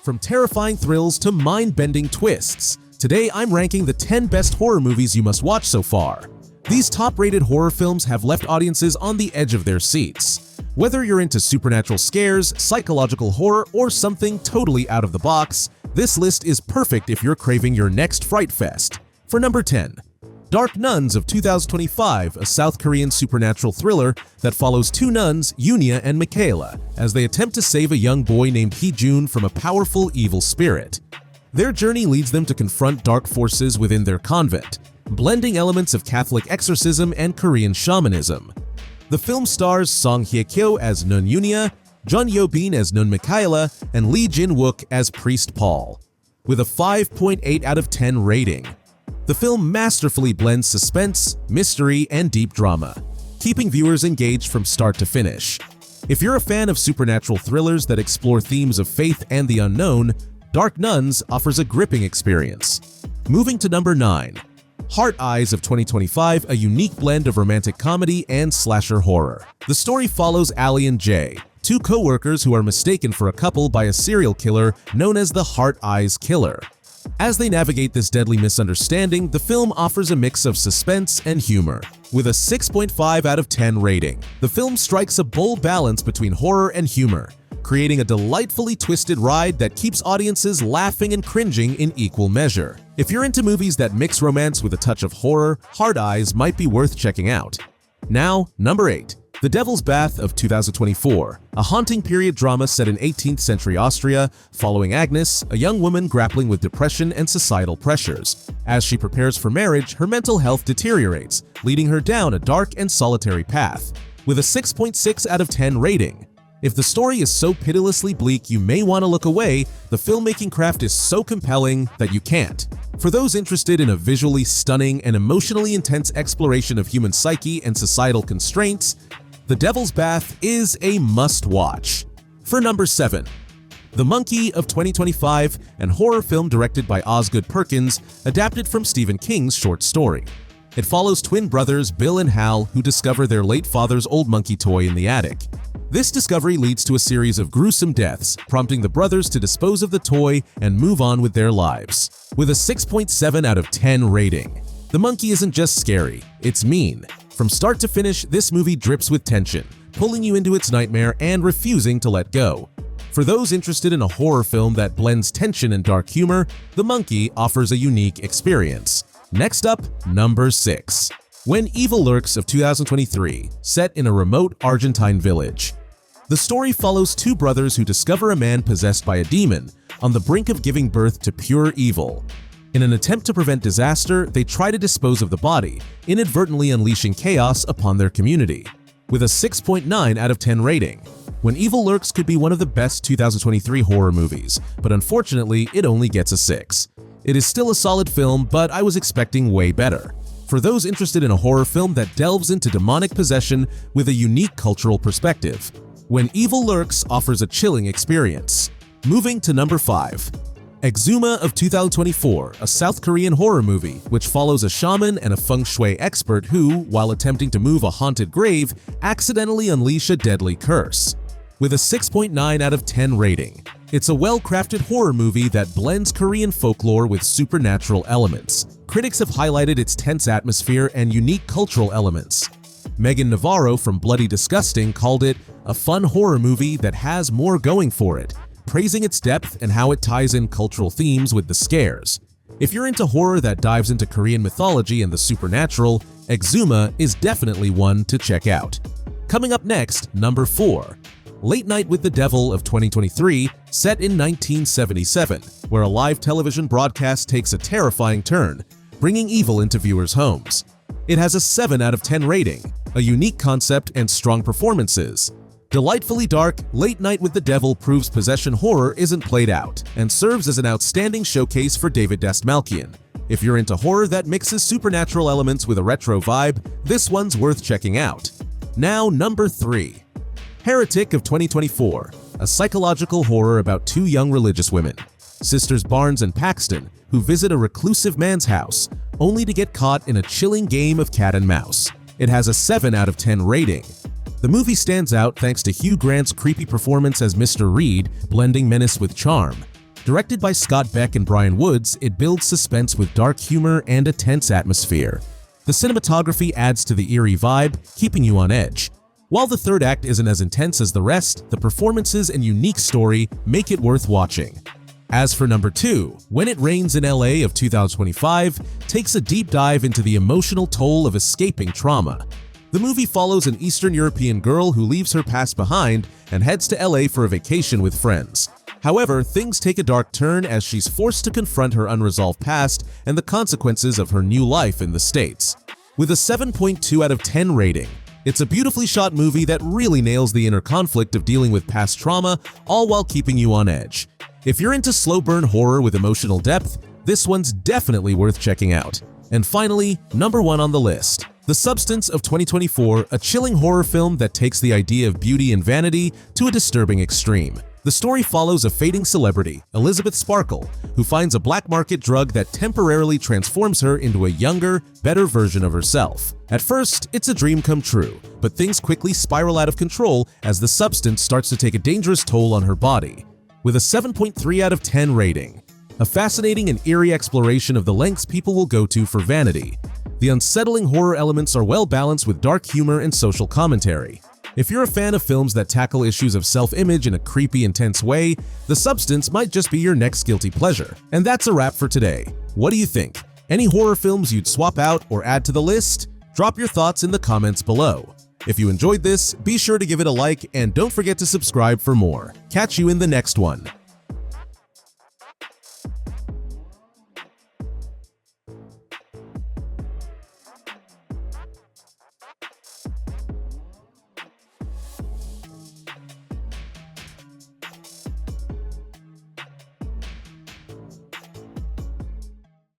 From terrifying thrills to mind-bending twists, today I'm ranking the 10 best horror movies you must watch so far. These top-rated horror films have left audiences on the edge of their seats. Whether you're into supernatural scares, psychological horror, or something totally out of the box, this list is perfect if you're craving your next fright fest. For number 10, Dark Nuns of 2025, a South Korean supernatural thriller that follows two nuns, Yunia and Michaela, as they attempt to save a young boy named Hee-jun from a powerful evil spirit. Their journey leads them to confront dark forces within their convent, blending elements of Catholic exorcism and Korean shamanism. The film stars Song Hye-kyo as Nun Yunia, Jun Yo-bin as Nun Michaela, and Lee Jin-wook as Priest Paul. With a 5.8 out of 10 rating, the film masterfully blends suspense, mystery, and deep drama, keeping viewers engaged from start to finish. If you're a fan of supernatural thrillers that explore themes of faith and the unknown, Dark Nuns offers a gripping experience. Moving to number 9, Heart Eyes of 2025, a unique blend of romantic comedy and slasher horror. The story follows Allie and Jay, two co-workers who are mistaken for a couple by a serial killer known as the Heart Eyes Killer. As they navigate this deadly misunderstanding, the film offers a mix of suspense and humor. With a 6.5 out of 10 rating, the film strikes a bold balance between horror and humor, creating a delightfully twisted ride that keeps audiences laughing and cringing in equal measure. If you're into movies that mix romance with a touch of horror, Heart Eyes might be worth checking out. Now, number 8. The Devil's Bath of 2024, a haunting period drama set in 18th century Austria, following Agnes, a young woman grappling with depression and societal pressures. As she prepares for marriage, her mental health deteriorates, leading her down a dark and solitary path. With a 6.6 out of 10 rating. If the story is so pitilessly bleak you may want to look away, the filmmaking craft is so compelling that you can't. For those interested in a visually stunning and emotionally intense exploration of human psyche and societal constraints, The Devil's Bath is a must-watch. For number 7, The Monkey of 2025, an horror film directed by Osgood Perkins, adapted from Stephen King's short story. It follows twin brothers Bill and Hal who discover their late father's old monkey toy in the attic. This discovery leads to a series of gruesome deaths, prompting the brothers to dispose of the toy and move on with their lives. With a 6.7 out of 10 rating, The Monkey isn't just scary, it's mean. From start to finish, this movie drips with tension, pulling you into its nightmare and refusing to let go. For those interested in a horror film that blends tension and dark humor, The Monkey offers a unique experience. Next up, number 6. When Evil Lurks of 2023, set in a remote Argentine village. The story follows two brothers who discover a man possessed by a demon on the brink of giving birth to pure evil. In an attempt to prevent disaster, they try to dispose of the body, inadvertently unleashing chaos upon their community. With a 6.9 out of 10 rating, When Evil Lurks could be one of the best 2023 horror movies, but unfortunately it only gets a 6. It is still a solid film, but I was expecting way better. For those interested in a horror film that delves into demonic possession with a unique cultural perspective, When Evil Lurks offers a chilling experience. Moving to number 5. Exuma of 2024, a South Korean horror movie which follows a shaman and a feng shui expert who, while attempting to move a haunted grave, accidentally unleash a deadly curse. With a 6.9 out of 10 rating, it's a well-crafted horror movie that blends Korean folklore with supernatural elements. Critics have highlighted its tense atmosphere and unique cultural elements. Megan Navarro from Bloody Disgusting called it a fun horror movie that has more going for it, praising its depth and how it ties in cultural themes with the scares. If you're into horror that dives into Korean mythology and the supernatural, Exuma is definitely one to check out. Coming up next, number 4. Late Night with the Devil of 2023, set in 1977, where a live television broadcast takes a terrifying turn, bringing evil into viewers' homes. It has a 7 out of 10 rating, a unique concept and strong performances. Delightfully dark, Late Night with the Devil proves possession horror isn't played out and serves as an outstanding showcase for David Dastmalchian. If you're into horror that mixes supernatural elements with a retro vibe, this one's worth checking out. Now, number 3. Heretic of 2024, a psychological horror about two young religious women, Sisters Barnes and Paxton, who visit a reclusive man's house, only to get caught in a chilling game of cat and mouse. It has a 7 out of 10 rating. The movie stands out thanks to Hugh Grant's creepy performance as Mr. Reed, blending menace with charm. Directed by Scott Beck and Brian Woods, it builds suspense with dark humor and a tense atmosphere. The cinematography adds to the eerie vibe, keeping you on edge. While the third act isn't as intense as the rest, the performances and unique story make it worth watching. As for number 2, When It Rains in LA of 2025 takes a deep dive into the emotional toll of escaping trauma. The movie follows an Eastern European girl who leaves her past behind and heads to LA for a vacation with friends. However, things take a dark turn as she's forced to confront her unresolved past and the consequences of her new life in the States. With a 7.2 out of 10 rating, it's a beautifully shot movie that really nails the inner conflict of dealing with past trauma, all while keeping you on edge. If you're into slow burn horror with emotional depth, this one's definitely worth checking out. And finally, number 1 on the list. The Substance of 2024, a chilling horror film that takes the idea of beauty and vanity to a disturbing extreme. The story follows a fading celebrity, Elizabeth Sparkle, who finds a black market drug that temporarily transforms her into a younger, better version of herself. At first, it's a dream come true, but things quickly spiral out of control as the substance starts to take a dangerous toll on her body. With a 7.3 out of 10 rating, a fascinating and eerie exploration of the lengths people will go to for vanity. The unsettling horror elements are well balanced with dark humor and social commentary. If you're a fan of films that tackle issues of self-image in a creepy, intense way, The Substance might just be your next guilty pleasure. And that's a wrap for today. What do you think? Any horror films you'd swap out or add to the list? Drop your thoughts in the comments below. If you enjoyed this, be sure to give it a like and don't forget to subscribe for more. Catch you in the next one.